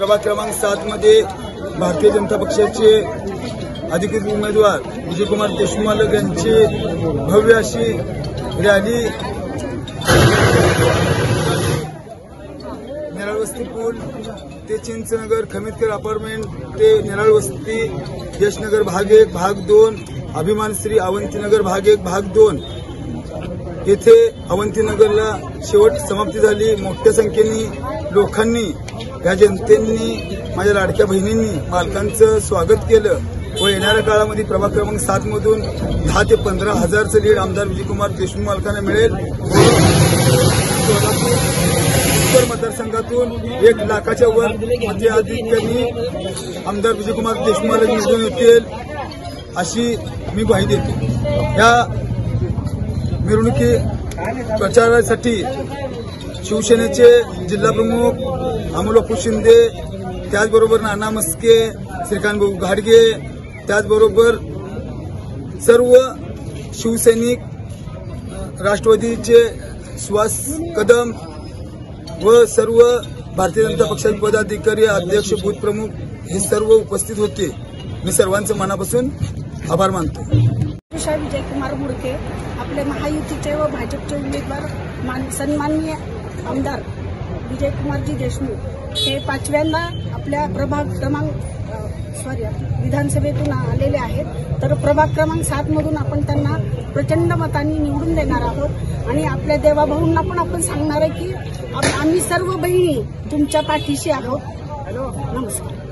प्रभाग क्रमांक 7 मध्ये भारतीय जनता पक्षाचे अधिकृत उमेदवार विजयकुमार देशमुख यांची भव्य अशी रॅली निराळवस्ती पूल ते चिंचनगर खमितकर अपार्टमेंट ते निराळवस्ती यशनगर भाग 1 भाग 2 अभिमान श्री अवंतीनगर भाग 1 भाग 2 येथे अवंतीनगरला शेवट समाप्ती झाली। मोठ्या संख्येने लोकांनी या जनतेने माझ्या लाडक्या बहिणींनी मालकांचं स्वागत केलं व येणाऱ्या काळामध्ये प्रभाग क्रमांक 7 मधून 10 ते 15 हजारचं लीड आमदार विजयकुमार देशमुख मालकांना मिळेल। उत्तर मतदारसंघातून 1 लाखाच्या वर मताधिक्याने आमदार विजयकुमार देशमुख निवडून येतील अशी मी ग्वाही देतो। या मिरवणुकी प्रचारासाठी शिवसेनेचे जिल्हाप्रमुख अमोलबापू शिंदे, त्याचबरोबर नाना मस्के, श्रीकांत भाऊ घाडगे, त्याचबरोबर सर्व शिवसैनिक, राष्ट्रवादीचे सुहास कदम व सर्व भारतीय जनता पक्षाचे पदाधिकारी, अध्यक्ष, बूथ प्रमुख हे सर्व उपस्थित होते। मी सर्वांचं मनापासून आभार मानतो। विजयकुमार मुडके आपले महायुतीचे व भाजपचे उमेदवार सन्माननीय आमदार विजयकुमारजी देशमुख हे 5व्यांदा आपल्या प्रभाग क्रमांक विधानसभेतून आलेले आहेत। तर प्रभाग क्रमांक 7 मधून आपण त्यांना प्रचंड मतांनी निवडून देणार आहोत आणि आपल्या देवाभाऊंना पण आपण सांगणार आहे की आम्ही सर्व बहिणी तुमच्या पाठीशी आहोत। नमस्कार।